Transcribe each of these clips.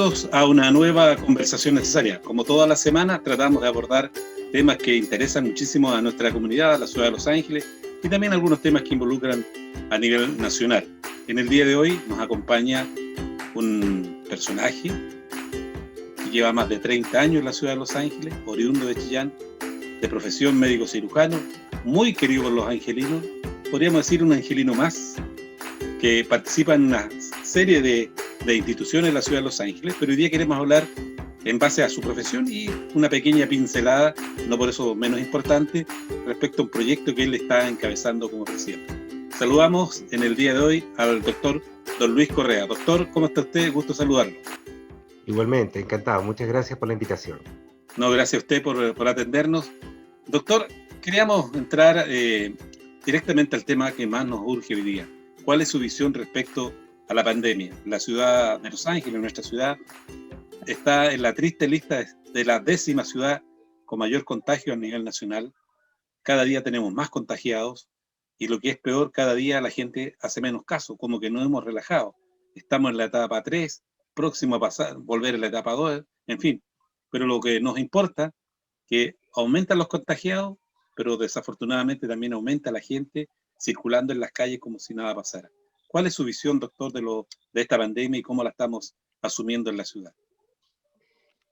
Bienvenidos a una nueva conversación necesaria. Como toda la semana, tratamos de abordar temas que interesan muchísimo a nuestra comunidad, a la ciudad de Los Ángeles, y también algunos temas que involucran a nivel nacional. En el día de hoy nos acompaña un personaje que lleva más de 30 años en la ciudad de Los Ángeles, oriundo de Chillán, de profesión médico cirujano, muy querido por los angelinos, podríamos decir un angelino más, que participa en una serie de instituciones en la ciudad de Los Ángeles, pero hoy día queremos hablar en base a su profesión y una pequeña pincelada, no por eso menos importante, respecto a un proyecto que él está encabezando como presidente. Saludamos en el día de hoy al doctor don Luis Correa. Doctor, ¿cómo está usted? Gusto saludarlo. Igualmente, encantado. Muchas gracias por la invitación. No, gracias a usted por atendernos. Doctor, queríamos entrar directamente al tema que más nos urge hoy día. ¿Cuál es su visión respecto a la pandemia? La ciudad de Los Ángeles, nuestra ciudad, está en la triste lista de la 10ª ciudad con mayor contagio a nivel nacional. Cada día tenemos más contagiados y lo que es peor, cada día la gente hace menos caso, como que nos hemos relajado. Estamos en la etapa 3, próximo a pasar, volver a la etapa 2, en fin. Pero lo que nos importa, que aumentan los contagiados, pero desafortunadamente también aumenta la gente circulando en las calles como si nada pasara. ¿Cuál es su visión, doctor, de esta pandemia y cómo la estamos asumiendo en la ciudad?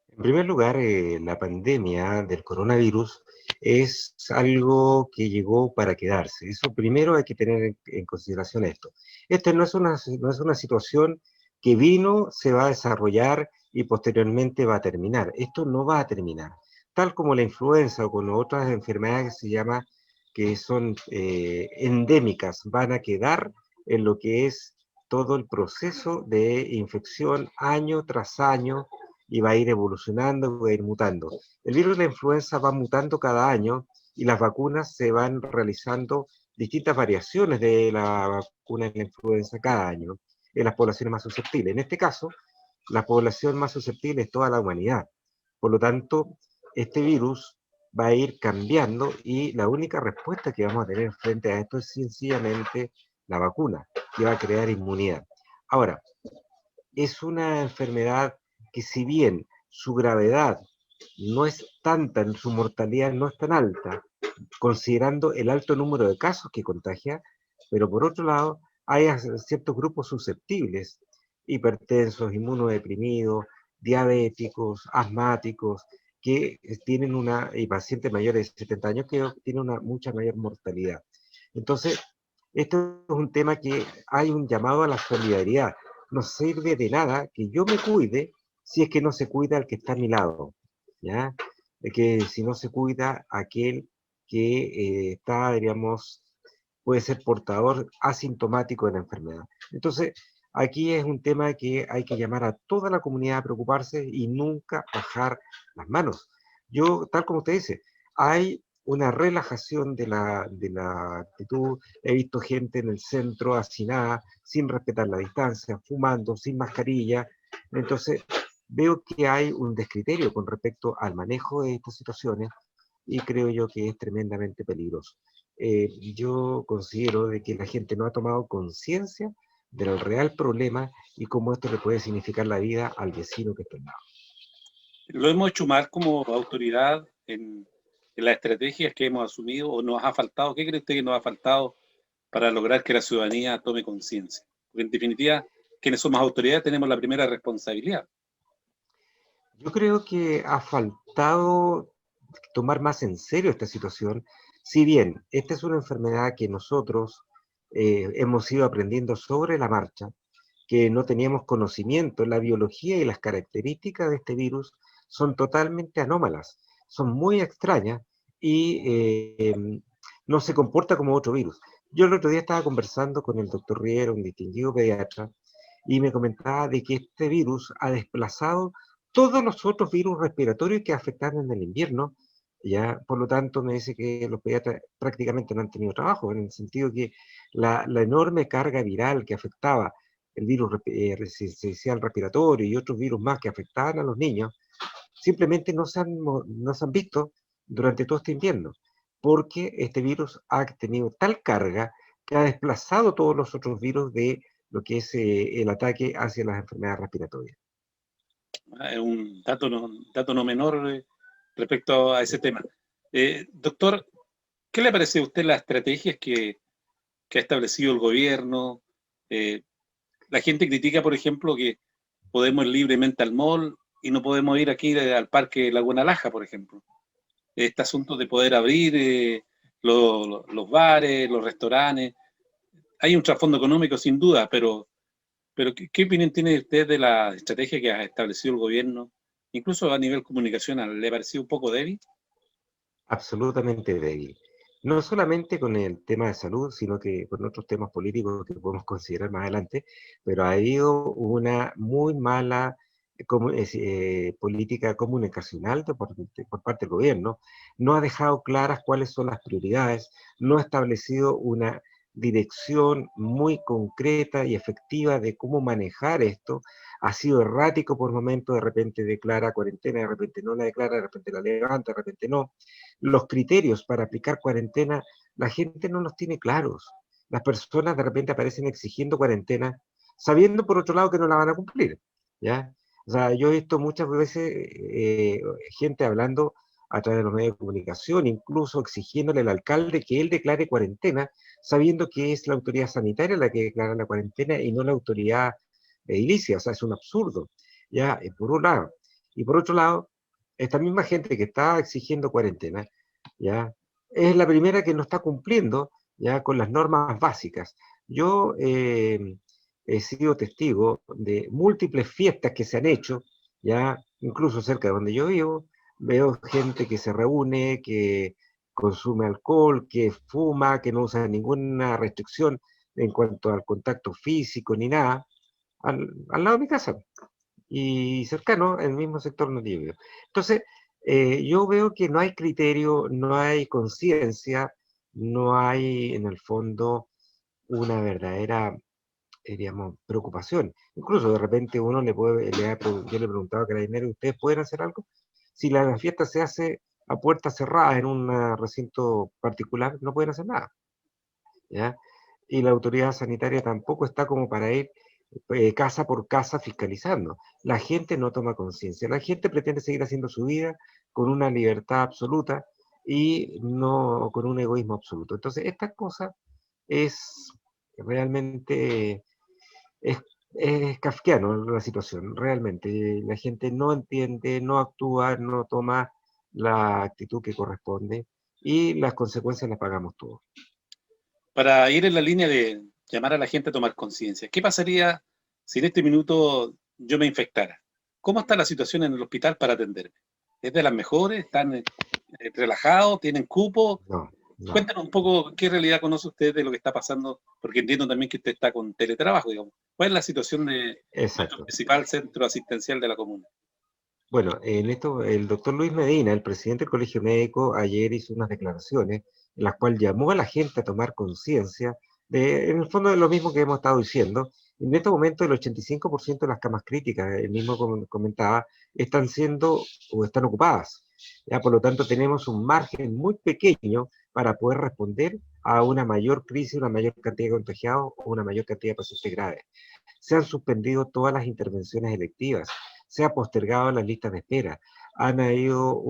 En primer lugar, la pandemia del coronavirus es algo que llegó para quedarse. Eso primero hay que tener en consideración esto. Esta no es una situación que vino, se va a desarrollar y posteriormente va a terminar. Esto no va a terminar. Tal como la influenza o con otras enfermedades que se llama que son endémicas, van a quedar en lo que es todo el proceso de infección año tras año y va a ir evolucionando, va a ir mutando. El virus de la influenza va mutando cada año y las vacunas se van realizando distintas variaciones de la vacuna de la influenza cada año en las poblaciones más susceptibles. En este caso, la población más susceptible es toda la humanidad. Por lo tanto, este virus va a ir cambiando y la única respuesta que vamos a tener frente a esto es sencillamente la vacuna, que va a crear inmunidad. Ahora, es una enfermedad que si bien su gravedad no es tanta, su mortalidad no es tan alta, considerando el alto número de casos que contagia, pero por otro lado hay ciertos grupos susceptibles, hipertensos, inmunodeprimidos, diabéticos, asmáticos, que tienen y pacientes mayores de 70 años que tienen una mucha mayor mortalidad. Entonces, esto es un tema que hay un llamado a la solidaridad. No sirve de nada que yo me cuide si es que no se cuida al que está a mi lado, ¿ya? Que si no se cuida aquel que está, digamos, puede ser portador asintomático de la enfermedad. Entonces, aquí es un tema que hay que llamar a toda la comunidad a preocuparse y nunca bajar las manos. Yo, tal como usted dice, hay una relajación de la actitud. He visto gente en el centro hacinada, sin respetar la distancia, fumando, sin mascarilla. Entonces, veo que hay un descriterio con respecto al manejo de estas situaciones y creo yo que es tremendamente peligroso. Yo considero de que la gente no ha tomado conciencia del real problema y cómo esto le puede significar la vida al vecino que está al lado. ¿Lo hemos hecho mal como autoridad en las estrategias que hemos asumido o nos ha faltado? ¿Qué cree usted que nos ha faltado para lograr que la ciudadanía tome conciencia? Porque en definitiva, quienes somos autoridades tenemos la primera responsabilidad. Yo creo que ha faltado tomar más en serio esta situación, si bien esta es una enfermedad que nosotros hemos ido aprendiendo sobre la marcha, que no teníamos conocimiento, la biología y las características de este virus son totalmente anómalas, son muy extrañas y no se comporta como otro virus. Yo el otro día estaba conversando con el doctor Riera, un distinguido pediatra, y me comentaba de que este virus ha desplazado todos los otros virus respiratorios que afectan en el invierno. Ya, por lo tanto, me dice que los pediatras prácticamente no han tenido trabajo, en el sentido que la enorme carga viral que afectaba el virus sincicial respiratorio y otros virus más que afectaban a los niños, simplemente no se han visto durante todo este invierno, porque este virus ha tenido tal carga que ha desplazado todos los otros virus de lo que es el ataque hacia las enfermedades respiratorias. Es un dato no menor respecto a ese tema. Doctor, ¿qué le parece a usted las estrategias que ha establecido el gobierno? Eh, la gente critica, por ejemplo, que podemos ir libremente al mall y no podemos ir aquí al Parque Laguna Laja, por ejemplo. Este asunto de poder abrir los bares, los restaurantes. Hay un trasfondo económico sin duda, pero ¿qué opinión tiene usted de la estrategia que ha establecido el gobierno? Incluso a nivel comunicacional, ¿le ha parecido un poco débil? Absolutamente débil. No solamente con el tema de salud, sino que con otros temas políticos que podemos considerar más adelante, pero ha habido una muy mala política comunicacional por parte del gobierno. No ha dejado claras cuáles son las prioridades, no ha establecido una dirección muy concreta y efectiva de cómo manejar esto. Ha sido errático por momentos, de repente declara cuarentena, de repente no la declara, de repente la levanta, de repente no. Los criterios para aplicar cuarentena, la gente no los tiene claros. Las personas de repente aparecen exigiendo cuarentena, sabiendo por otro lado que no la van a cumplir, ¿ya? O sea, yo he visto muchas veces gente hablando a través de los medios de comunicación, incluso exigiéndole al alcalde que él declare cuarentena, sabiendo que es la autoridad sanitaria la que declara la cuarentena y no la autoridad edilicia. O sea, es un absurdo, ¿ya? Por un lado. Y por otro lado, esta misma gente que está exigiendo cuarentena, ¿ya? Es la primera que no está cumpliendo, ¿ya? Con las normas básicas. Yo he sido testigo de múltiples fiestas que se han hecho, ¿ya? Incluso cerca de donde yo vivo, veo gente que se reúne, que consume alcohol, que fuma, que no usa ninguna restricción en cuanto al contacto físico ni nada, al lado de mi casa y cercano, en el mismo sector donde yo vivo. Entonces, yo veo que no hay criterio, no hay conciencia, no hay en el fondo una verdadera, digamos, preocupación. Incluso de repente uno yo le preguntaba a Carabineros, ¿ustedes pueden hacer algo? Si la fiesta se hace a puertas cerradas en un recinto particular, no pueden hacer nada, ¿ya? Y la autoridad sanitaria tampoco está como para ir casa por casa fiscalizando. La gente no toma conciencia, la gente pretende seguir haciendo su vida con una libertad absoluta y no con un egoísmo absoluto. Entonces, esta cosa es realmente, es, es kafkiano la situación, realmente. La gente no entiende, no actúa, no toma la actitud que corresponde y las consecuencias las pagamos todos. Para ir en la línea de llamar a la gente a tomar conciencia, ¿qué pasaría si en este minuto yo me infectara? ¿Cómo está la situación en el hospital para atenderme? ¿Es de las mejores? ¿Están relajados? ¿Tienen cupo? No, no. Cuéntanos un poco qué realidad conoce usted de lo que está pasando, porque entiendo también que usted está con teletrabajo, digamos. ¿Cuál es la situación de nuestro Exacto. principal centro asistencial de la comuna? Bueno, en esto, el doctor Luis Medina, el presidente del Colegio Médico, ayer hizo unas declaraciones en las cuales llamó a la gente a tomar conciencia de, en el fondo, de lo mismo que hemos estado diciendo. En este momento, el 85% de las camas críticas, él mismo comentaba, están siendo o están ocupadas. Ya, por lo tanto, tenemos un margen muy pequeño para poder responder a una mayor crisis, una mayor cantidad de contagiados o una mayor cantidad de pacientes graves. Se han suspendido todas las intervenciones electivas, se ha postergado las listas de espera, ha habido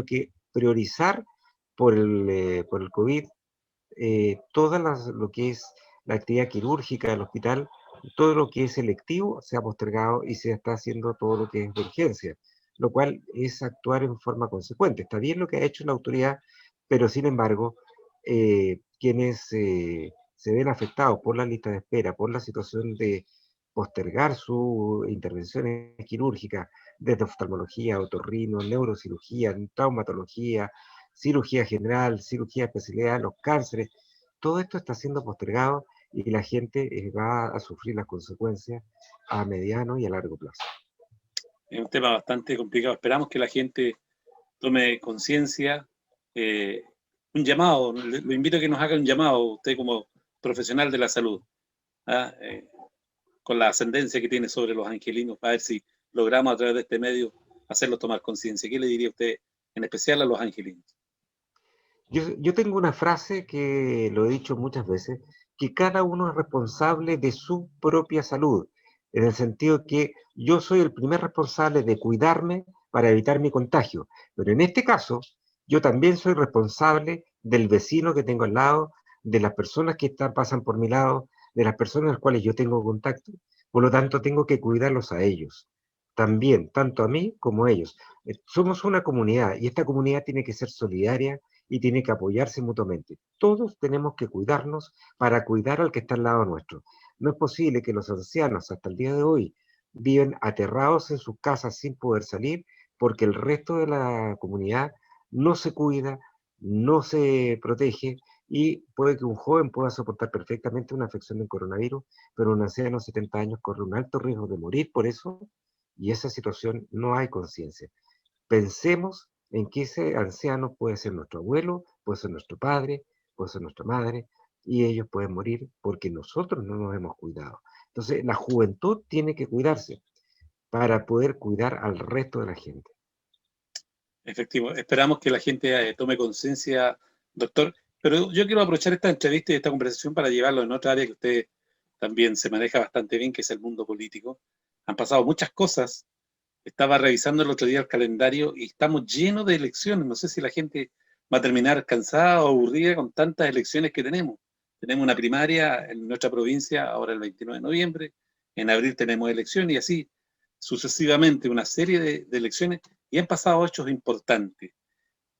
que priorizar por el COVID lo que es la actividad quirúrgica del hospital, todo lo que es selectivo se ha postergado y se está haciendo todo lo que es de urgencia, lo cual es actuar en forma consecuente. Está bien lo que ha hecho la autoridad, pero sin embargo, quienes se ven afectados por la lista de espera, por la situación de postergar sus intervenciones quirúrgicas, desde oftalmología, otorrino, neurocirugía, traumatología, cirugía general, cirugía de especialidad, los cánceres, todo esto está siendo postergado y la gente va a sufrir las consecuencias a mediano y a largo plazo. Es un tema bastante complicado. Esperamos que la gente tome conciencia. eh, un llamado, lo invito a que nos haga un llamado, usted como profesional de la salud, ¿ah? Con la ascendencia que tiene sobre los angelinos, para ver si logramos a través de este medio hacerlos tomar conciencia. ¿Qué le diría usted en especial a los angelinos? Yo tengo una frase que lo he dicho muchas veces, que cada uno es responsable de su propia salud. en el sentido que yo soy el primer responsable de cuidarme para evitar mi contagio, pero en este caso yo también soy responsable del vecino que tengo al lado, de las personas que pasan por mi lado, de las personas con las cuales yo tengo contacto, por lo tanto tengo que cuidarlos a ellos, también, tanto a mí como a ellos. Somos una comunidad y esta comunidad tiene que ser solidaria y tiene que apoyarse mutuamente. Todos tenemos que cuidarnos para cuidar al que está al lado nuestro. No es posible que los ancianos hasta el día de hoy viven aterrados en sus casas sin poder salir porque el resto de la comunidad no se cuida, no se protege y puede que un joven pueda soportar perfectamente una afección del coronavirus, pero un anciano de 70 años corre un alto riesgo de morir por eso y esa situación no hay conciencia. Pensemos en que ese anciano puede ser nuestro abuelo, puede ser nuestro padre, puede ser nuestra madre, y ellos pueden morir porque nosotros no nos hemos cuidado. Entonces, la juventud tiene que cuidarse para poder cuidar al resto de la gente. Efectivo. Esperamos que la gente tome conciencia, doctor. Pero yo quiero aprovechar esta entrevista y esta conversación para llevarlo en otra área que usted también se maneja bastante bien, que es el mundo político. Han pasado muchas cosas. Estaba revisando el otro día el calendario y estamos llenos de elecciones. No sé si la gente va a terminar cansada o aburrida con tantas elecciones que tenemos. Tenemos una primaria en nuestra provincia ahora el 29 de noviembre. En abril tenemos elecciones y así sucesivamente una serie de elecciones y han pasado hechos importantes.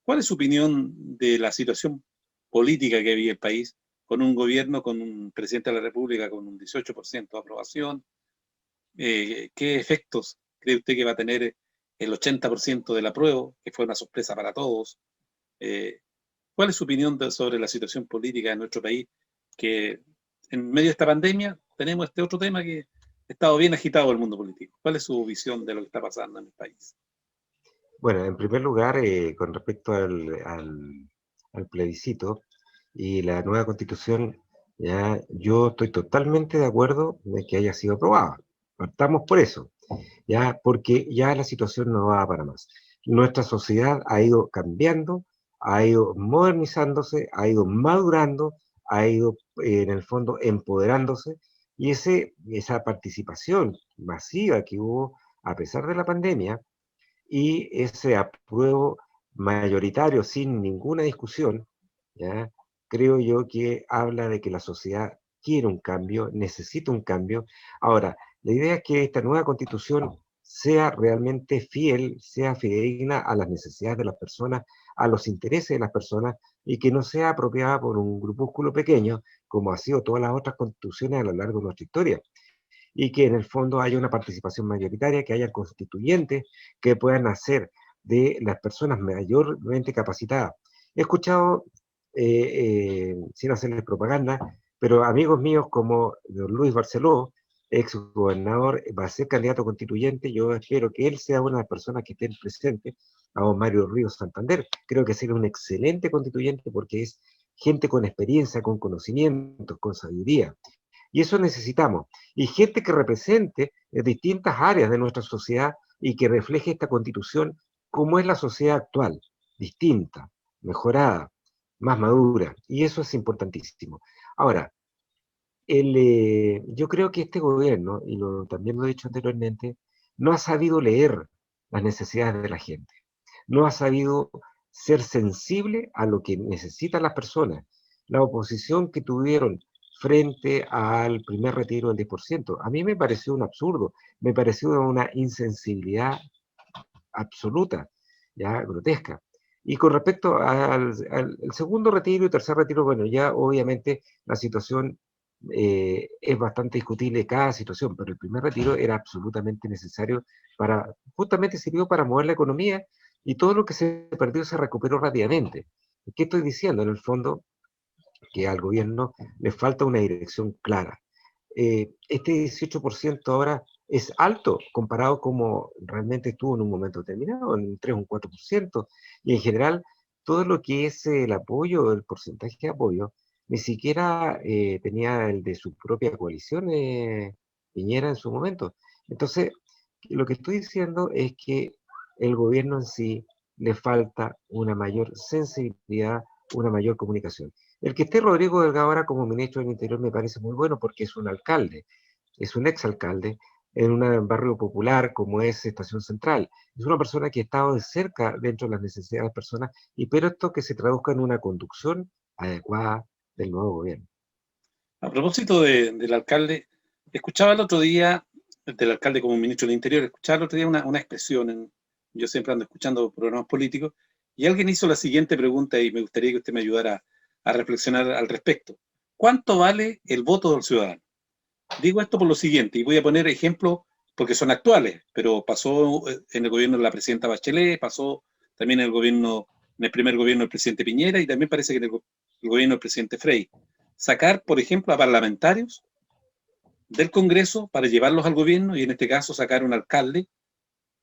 ¿Cuál es su opinión de la situación política que vive el país con un gobierno, con un presidente de la República con un 18% de aprobación? ¿Qué efectos cree usted que va a tener el 80% del apruebo, que fue una sorpresa para todos? Eh, ¿Cuál es su opinión sobre la situación política de nuestro país? Que en medio de esta pandemia tenemos este otro tema que ha estado bien agitado el mundo político. ¿Cuál es su visión de lo que está pasando en el país? Bueno, en primer lugar, con respecto al plebiscito y la nueva constitución, ya yo estoy totalmente de acuerdo de que haya sido aprobada. Partamos por eso, ya, porque ya la situación no va para más. Nuestra sociedad ha ido cambiando, ha ido modernizándose, ha ido madurando, ha ido en el fondo empoderándose y esa participación masiva que hubo a pesar de la pandemia y ese apruebo mayoritario sin ninguna discusión, ¿ya? Creo yo que habla de que la sociedad quiere un cambio, necesita un cambio. Ahora, la idea es que esta nueva constitución sea realmente fiel, sea fidedigna a las necesidades de las personas, a los intereses de las personas y que no sea apropiada por un grupúsculo pequeño, como ha sido todas las otras constituciones a lo largo de nuestra historia y que en el fondo haya una participación mayoritaria, que haya constituyentes que puedan hacer de las personas mayormente capacitadas. He escuchado, sin hacerles propaganda, pero amigos míos como don Luis Barceló, ex gobernador, va a ser candidato constituyente, yo espero que él sea una de las personas que estén presentes, a don Mario Ríos Santander, creo que sería un excelente constituyente porque es gente con experiencia, con conocimientos, con sabiduría. Y eso necesitamos. Y gente que represente distintas áreas de nuestra sociedad y que refleje esta constitución como es la sociedad actual, distinta, mejorada, más madura. Y eso es importantísimo. Ahora, yo creo que este gobierno, y también lo he dicho anteriormente, no ha sabido leer las necesidades de la gente. No ha sabido ser sensible a lo que necesitan las personas. La oposición que tuvieron frente al primer retiro del 10%, a mí me pareció un absurdo, me pareció una insensibilidad absoluta, ya grotesca. Y con respecto al segundo retiro y tercer retiro, bueno, ya obviamente la situación es bastante discutible cada situación, pero el primer retiro era absolutamente necesario justamente sirvió para mover la economía y todo lo que se perdió se recuperó rápidamente. ¿Qué estoy diciendo? En el fondo, que al gobierno le falta una dirección clara. Este 18% ahora es alto comparado como realmente estuvo en un momento determinado, en un 3 o un 4%, y en general todo lo que es el apoyo, el porcentaje de apoyo, ni siquiera tenía el de su propia coalición, Piñera en su momento. Entonces, lo que estoy diciendo es que el gobierno en sí le falta una mayor sensibilidad, una mayor comunicación. El que esté Rodrigo Delgado ahora como ministro del Interior me parece muy bueno porque es un alcalde, es un exalcalde en un barrio popular como es Estación Central. Es una persona que ha estado de cerca dentro de las necesidades de las personas, y pero esto que se traduzca en una conducción adecuada del nuevo gobierno. A propósito del alcalde, escuchaba el otro día, del alcalde como ministro del Interior, escuchaba el otro día una expresión, yo siempre ando escuchando programas políticos, y alguien hizo la siguiente pregunta y me gustaría que usted me ayudara a reflexionar al respecto. ¿Cuánto vale el voto del ciudadano? Digo esto por lo siguiente, y voy a poner ejemplos porque son actuales, pero pasó en el gobierno de la presidenta Bachelet, pasó también en el gobierno, en el primer gobierno del presidente Piñera, y también parece que en el gobierno del presidente Frey. Sacar, por ejemplo, a parlamentarios del Congreso para llevarlos al gobierno, y en este caso sacar un alcalde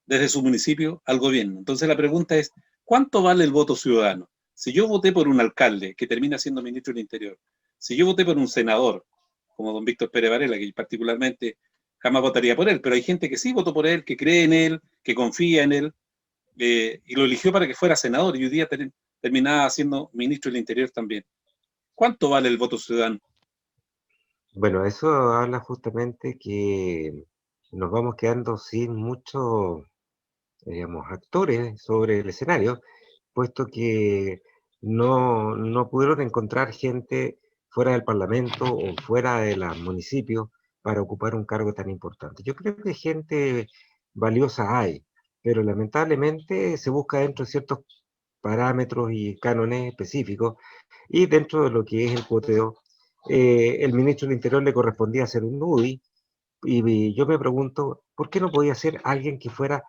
desde su municipio al gobierno. Entonces la pregunta es, ¿cuánto vale el voto ciudadano? Si yo voté por un alcalde que termina siendo ministro del Interior, si yo voté por un senador, como don Víctor Pérez Varela, que particularmente jamás votaría por él, pero hay gente que sí votó por él, que cree en él, que confía en él, y lo eligió para que fuera senador, y hoy día terminaba siendo ministro del Interior también. ¿Cuánto vale el voto ciudadano? Bueno, eso habla justamente que nos vamos quedando sin muchos, digamos, actores sobre el escenario, puesto que no pudieron encontrar gente fuera del Parlamento o fuera de los municipios para ocupar un cargo tan importante. Yo creo que gente valiosa hay, pero lamentablemente se busca dentro de ciertos parámetros y cánones específicos, y dentro de lo que es el cuoteo, el ministro del Interior le correspondía hacer un UDI, y yo me pregunto, ¿por qué no podía ser alguien que fuera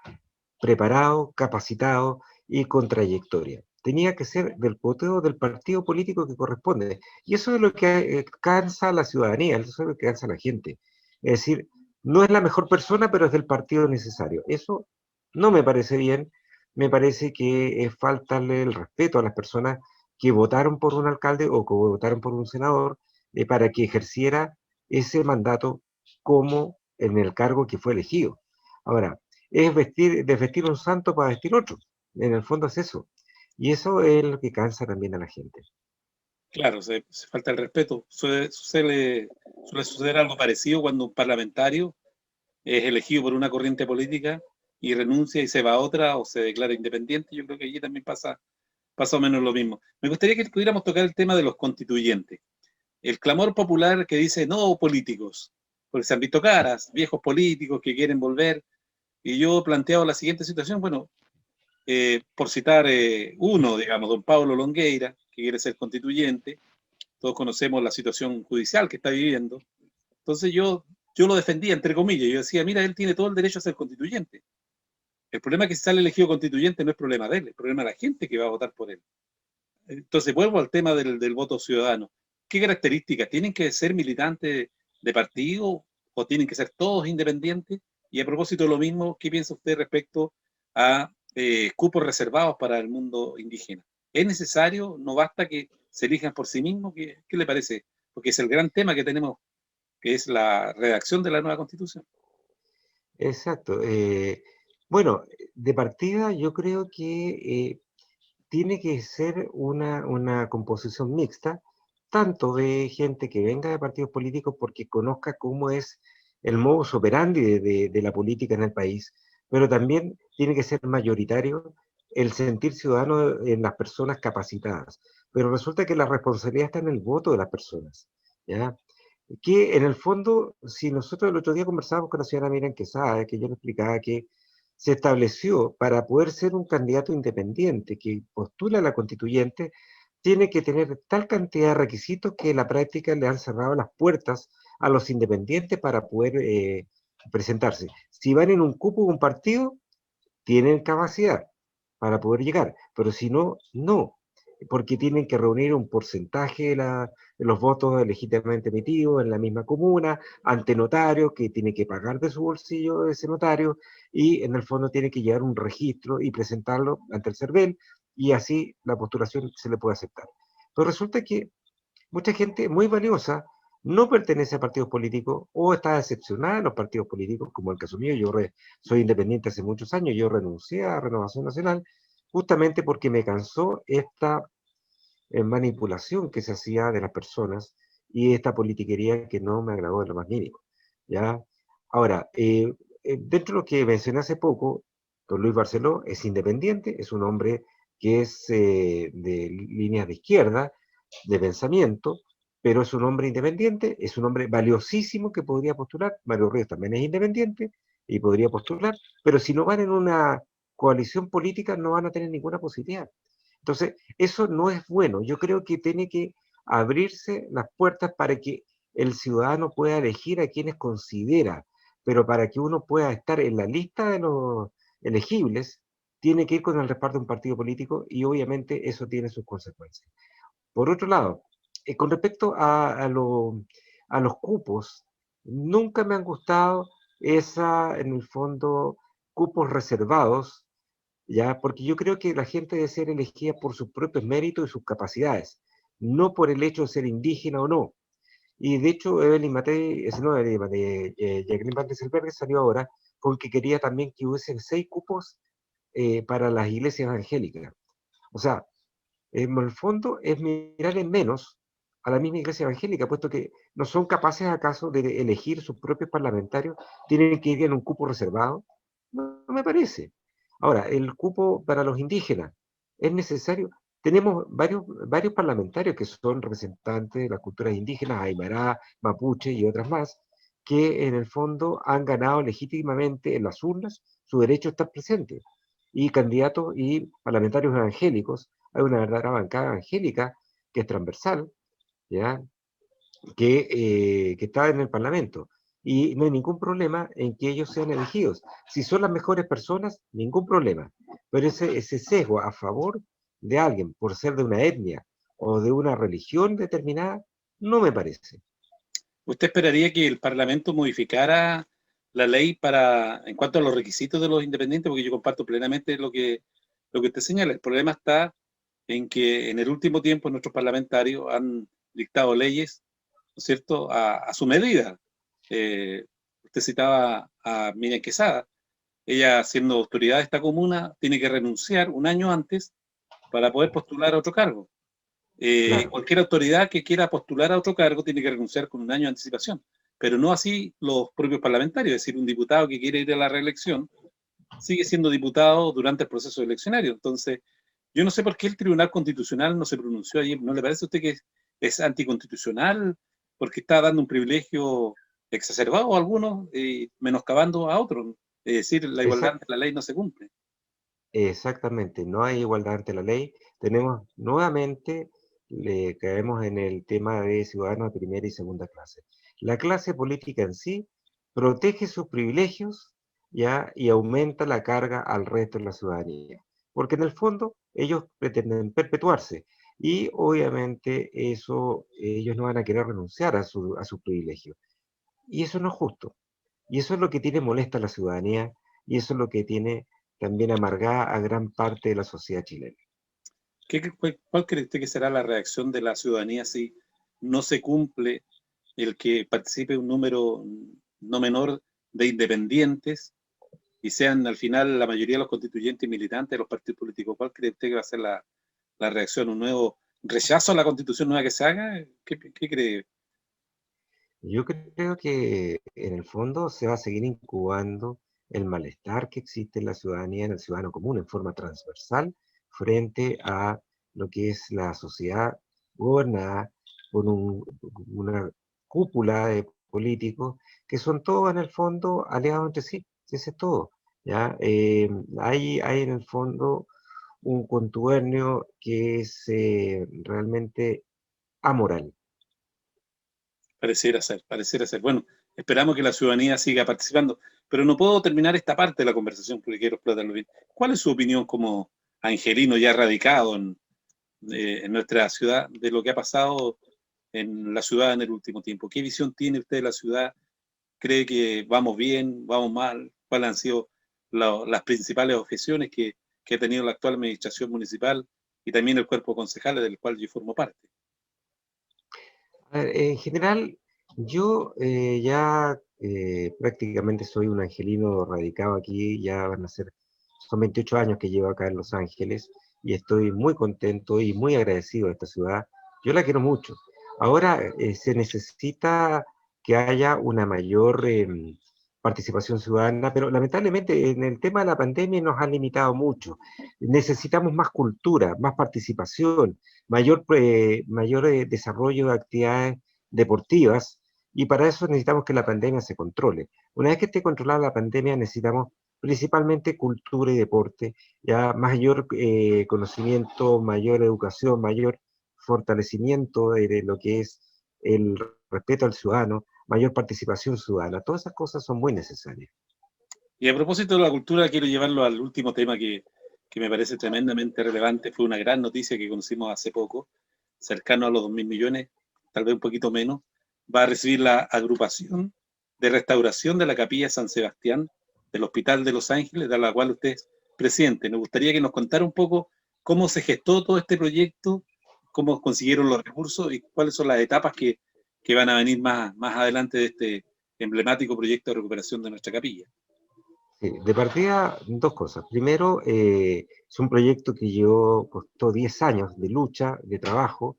preparado, capacitado y con trayectoria? Tenía que ser del cuoteo del partido político que corresponde. Y eso es lo que cansa a la ciudadanía, eso es lo que cansa a la gente. Es decir, no es la mejor persona, pero es del partido necesario. Eso no me parece bien. Me parece que es faltarle el respeto a las personas que votaron por un alcalde o que votaron por un senador, para que ejerciera ese mandato como en el cargo que fue elegido. Ahora, es desvestir un santo para vestir otro. En el fondo es eso. Y eso es lo que cansa también a la gente. Claro, se falta el respeto. Suele suceder algo parecido cuando un parlamentario es elegido por una corriente política y renuncia y se va a otra o se declara independiente. Yo creo que allí también pasa o menos lo mismo. Me gustaría que pudiéramos tocar el tema de los constituyentes. El clamor popular que dice no políticos, porque se han visto caras, viejos políticos que quieren volver. Y yo he planteado la siguiente situación, bueno, por citar uno, digamos, don Pablo Longueira, que quiere ser constituyente. Todos conocemos la situación judicial que está viviendo. Entonces yo lo defendía, entre comillas. Yo decía, mira, él tiene todo el derecho a ser constituyente. El problema es que si sale elegido constituyente no es problema de él, es problema de la gente que va a votar por él. Entonces vuelvo al tema del voto ciudadano. ¿Qué características? ¿Tienen que ser militantes de partido o tienen que ser todos independientes? Y a propósito de lo mismo, ¿qué piensa usted respecto a cupos reservados para el mundo indígena? ¿Es necesario? ¿No basta que se elijan por sí mismos? ¿Qué le parece? Porque es el gran tema que tenemos, que es la redacción de la nueva constitución. Exacto. Bueno, de partida yo creo que tiene que ser una composición mixta, tanto de gente que venga de partidos políticos porque conozca cómo es el modus operandi de la política en el país, pero también tiene que ser mayoritario el sentir ciudadano en las personas capacitadas. Pero resulta que la responsabilidad está en el voto de las personas, ¿ya? Que en el fondo, si nosotros el otro día conversábamos con la señora Miriam Quesada, que yo le explicaba que se estableció para poder ser un candidato independiente que postula a la constituyente, tiene que tener tal cantidad de requisitos que en la práctica le han cerrado las puertas a los independientes para poder presentarse. Si van en un cupo de un partido, tienen capacidad para poder llegar, pero si no, no, porque tienen que reunir un porcentaje de los votos legítimamente emitidos en la misma comuna, ante notario, que tiene que pagar de su bolsillo ese notario, y en el fondo tiene que llevar un registro y presentarlo ante el CERVEL, y así la postulación se le puede aceptar. Pero resulta que mucha gente muy valiosa no pertenece a partidos políticos o está decepcionada de los partidos políticos, como el caso mío. Soy independiente hace muchos años, yo renuncié a Renovación Nacional justamente porque me cansó esta manipulación que se hacía de las personas y esta politiquería que no me agradó de lo más mínimo, ¿ya? Ahora, dentro de lo que mencioné hace poco, don Luis Barceló es independiente, es un hombre que es de líneas de izquierda, de pensamiento, pero es un hombre independiente, es un hombre valiosísimo que podría postular. Mario Ríos también es independiente y podría postular, pero si no van en una coalición política no van a tener ninguna posibilidad. Entonces, eso no es bueno. Yo creo que tiene que abrirse las puertas para que el ciudadano pueda elegir a quienes considera, pero para que uno pueda estar en la lista de los elegibles, tiene que ir con el respaldo de un partido político y obviamente eso tiene sus consecuencias. Por otro lado, con respecto a los cupos, nunca me han gustado en el fondo, cupos reservados, ¿ya? Porque yo creo que la gente debe ser elegida por sus propios méritos y sus capacidades, no por el hecho de ser indígena o no. Y de hecho, Evelyn Matei, no, Evelyn Matei, Jacqueline Van Rieselberghe salió ahora porque quería también que hubiesen 6 cupos para las iglesias evangélicas. O sea, en el fondo es mirar en menos a la misma iglesia evangélica, puesto que no son capaces acaso de elegir sus propios parlamentarios, tienen que ir en un cupo reservado. No, no me parece. Ahora, el cupo para los indígenas es necesario. Tenemos varios parlamentarios que son representantes de las culturas indígenas, Aymara, Mapuche y otras más, que en el fondo han ganado legítimamente en las urnas su derecho a estar presentes. Y candidatos y parlamentarios evangélicos, hay una verdadera bancada evangélica que es transversal, ¿ya? Que está en el Parlamento. Y no hay ningún problema en que ellos sean elegidos. Si son las mejores personas, ningún problema. Pero ese sesgo a favor de alguien por ser de una etnia o de una religión determinada, no me parece. ¿Usted esperaría que el Parlamento modificara la ley en cuanto a los requisitos de los independientes? Porque yo comparto plenamente lo que usted señala. El problema está en que en el último tiempo nuestros parlamentarios han dictado leyes, ¿no es cierto?, a su medida. Usted citaba a Miriam Quesada. Ella, siendo autoridad de esta comuna, tiene que renunciar un año antes para poder postular a otro cargo. Claro, Cualquier autoridad que quiera postular a otro cargo tiene que renunciar con un año de anticipación, pero no así los propios parlamentarios. Es decir, un diputado que quiere ir a la reelección sigue siendo diputado durante el proceso eleccionario. Entonces, yo no sé por qué el Tribunal Constitucional no se pronunció ayer. ¿No le parece a usted que es anticonstitucional porque está dando un privilegio exacerbado a algunos y menoscabando a otros? Es decir, la igualdad exact, ante la ley no se cumple. exactamente, no hay igualdad ante la ley. Tenemos nuevamente, le caemos en el tema de ciudadanos de primera y segunda clase. La clase política en sí protege sus privilegios, ¿ya? Y aumenta la carga al resto de la ciudadanía, porque en el fondo ellos pretenden perpetuarse y obviamente eso, ellos no van a querer renunciar a su privilegio. Y eso no es justo. Y eso es lo que tiene molesta a la ciudadanía y eso es lo que tiene también amargada a gran parte de la sociedad chilena. ¿Cuál cree usted que será la reacción de la ciudadanía si no se cumple el que participe un número no menor de independientes y sean al final la mayoría de los constituyentes y militantes de los partidos políticos? ¿Cuál cree usted que va a ser la reacción? ¿Un nuevo rechazo a la constitución nueva que se haga? ¿Qué cree? Yo creo que en el fondo se va a seguir incubando el malestar que existe en la ciudadanía, en el ciudadano común, en forma transversal, frente a lo que es la sociedad gobernada por una cúpula de políticos que son todos en el fondo aliados entre sí, si ese es todo. ¿Ya? Hay en el fondo un contubernio que es realmente amoral. Pareciera ser, pareciera ser. Bueno, esperamos que la ciudadanía siga participando, pero no puedo terminar esta parte de la conversación porque quiero explotarlo bien. ¿Cuál es su opinión como angelino ya radicado en nuestra ciudad de lo que ha pasado en la ciudad en el último tiempo? ¿Qué visión tiene usted de la ciudad? ¿Cree que vamos bien, vamos mal? ¿Cuáles han sido las principales objeciones que ha tenido la actual administración municipal y también el cuerpo concejal del cual yo formo parte? A ver, en general, yo ya prácticamente soy un angelino radicado aquí, ya van a ser, son 28 años que llevo acá en Los Ángeles y estoy muy contento y muy agradecido de esta ciudad. Yo la quiero mucho. Ahora se necesita que haya una mayor participación ciudadana, pero lamentablemente en el tema de la pandemia nos ha limitado mucho. Necesitamos más cultura, más participación, mayor desarrollo de actividades deportivas, y para eso necesitamos que la pandemia se controle. Una vez que esté controlada la pandemia, necesitamos principalmente cultura y deporte, ya mayor conocimiento, mayor educación, mayor fortalecimiento de lo que es el respeto al ciudadano, mayor participación ciudadana. Todas esas cosas son muy necesarias. Y a propósito de la cultura, quiero llevarlo al último tema que me parece tremendamente relevante. Fue una gran noticia que conocimos hace poco, cercano a los 2.000 millones, tal vez un poquito menos. Va a recibir la agrupación de restauración de la Capilla San Sebastián del Hospital de Los Ángeles, de la cual usted es presidente. Nos gustaría que nos contara un poco cómo se gestó todo este proyecto, cómo consiguieron los recursos y cuáles son las etapas que van a venir más adelante de este emblemático proyecto de recuperación de nuestra capilla. Sí, de partida, dos cosas. Primero, es un proyecto que costó 10 años de lucha, de trabajo,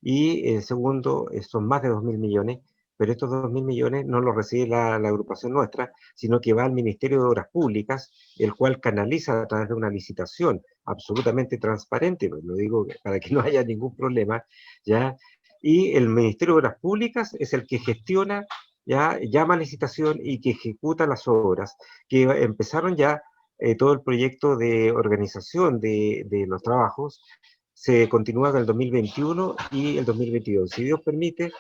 y segundo, son más de 2.000 millones, pero estos 2.000 millones no los recibe la agrupación nuestra, sino que va al Ministerio de Obras Públicas, el cual canaliza a través de una licitación absolutamente transparente, pues lo digo para que no haya ningún problema, ¿ya? Y el Ministerio de Obras Públicas es el que gestiona, ya llama a licitación y que ejecuta las obras que empezaron ya todo el proyecto de organización de los trabajos. Se continúa en el 2021 y el 2022. Si Dios permite,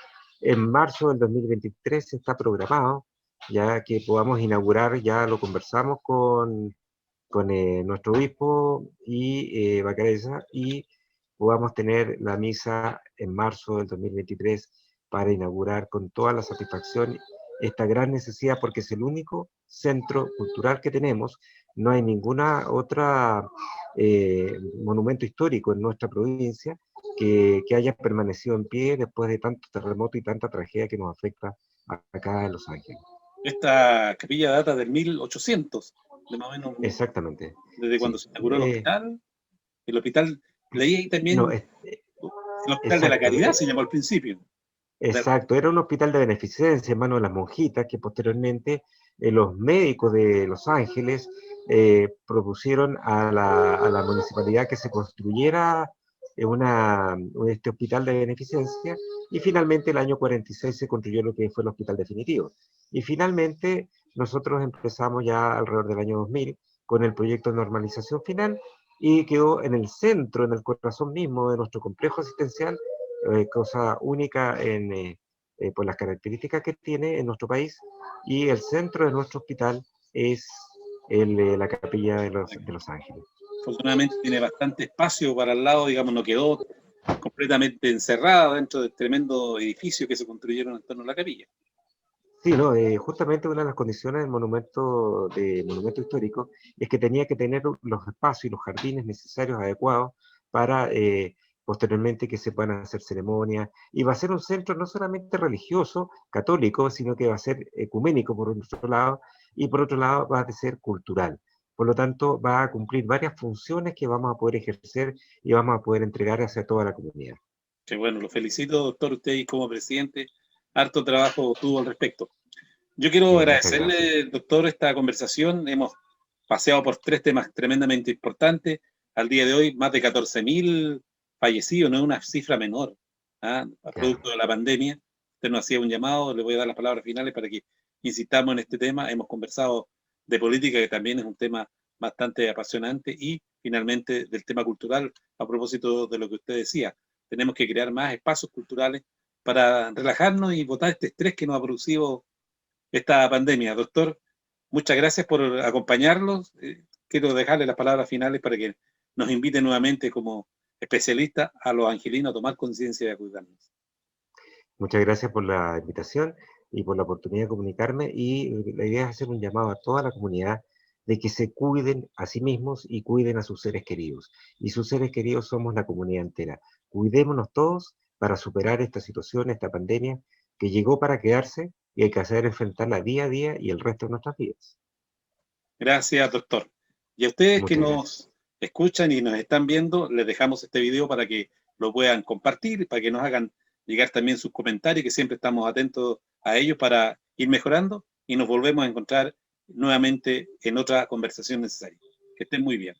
en marzo del 2023 está programado ya que podamos inaugurar, ya lo conversamos con nuestro obispo y Bacareza, y podamos tener la misa en marzo del 2023 para inaugurar con toda la satisfacción esta gran necesidad, porque es el único centro cultural que tenemos. No hay ninguna otra monumento histórico en nuestra provincia que haya permanecido en pie después de tanto terremoto y tanta tragedia que nos afecta acá en Los Ángeles. Esta capilla data del 1800, de más o menos Exactamente. desde cuando Sí. se inauguró el hospital. El hospital, leí ahí No, también, el Hospital de la exacto. Caridad se llamó al principio. Exacto, era un hospital de beneficencia en manos de las monjitas que posteriormente los médicos de Los Ángeles propusieron a la municipalidad que se construyera este hospital de beneficencia, y finalmente el año 46 se construyó lo que fue el hospital definitivo. Y finalmente nosotros empezamos ya alrededor del año 2000 con el proyecto de normalización final, y quedó en el centro, en el corazón mismo de nuestro complejo asistencial, cosa única por las características que tiene en nuestro país, y el centro de nuestro hospital es la capilla de Los Ángeles. Afortunadamente tiene bastante espacio para el lado, digamos, no quedó completamente encerrada dentro del tremendo edificio que se construyeron en torno a la capilla. Sí, no, justamente una de las condiciones del monumento histórico es que tenía que tener los espacios y los jardines necesarios, adecuados, para posteriormente que se puedan hacer ceremonias. Y va a ser un centro no solamente religioso, católico, sino que va a ser ecuménico por otro lado, y por otro lado va a ser cultural. Por lo tanto, va a cumplir varias funciones que vamos a poder ejercer y vamos a poder entregar hacia toda la comunidad. Que bueno, lo felicito, doctor, usted como presidente, harto trabajo tuvo al respecto. Yo quiero Muchas gracias. agradecerle, doctor, esta conversación. Hemos paseado por tres temas tremendamente importantes. Al día de hoy, más de 14.000 fallecidos, no es una cifra menor, ¿ah? A Claro. producto de la pandemia. Usted nos hacía un llamado, le voy a dar las palabras finales para que insistamos en este tema. Hemos conversado de política, que también es un tema bastante apasionante, y finalmente del tema cultural, a propósito de lo que usted decía. Tenemos que crear más espacios culturales para relajarnos y botar este estrés que nos ha producido esta pandemia. Doctor, muchas gracias por acompañarnos. Quiero dejarle las palabras finales para que nos invite nuevamente como especialista a los angelinos a tomar conciencia y a cuidarnos. Muchas gracias por la invitación y por la oportunidad de comunicarme. Y la idea es hacer un llamado a toda la comunidad de que se cuiden a sí mismos y cuiden a sus seres queridos. Y sus seres queridos somos la comunidad entera. Cuidémonos todos para superar esta situación, esta pandemia que llegó para quedarse, y hay que saber enfrentarla día a día y el resto de nuestras vidas. Gracias, doctor. Y a ustedes que Muchas gracias. nos escuchan y nos están viendo, les dejamos este video para que lo puedan compartir, para que nos hagan llegar también sus comentarios, que siempre estamos atentos a ellos para ir mejorando. y nos volvemos a encontrar nuevamente en otra conversación necesaria. Que estén muy bien.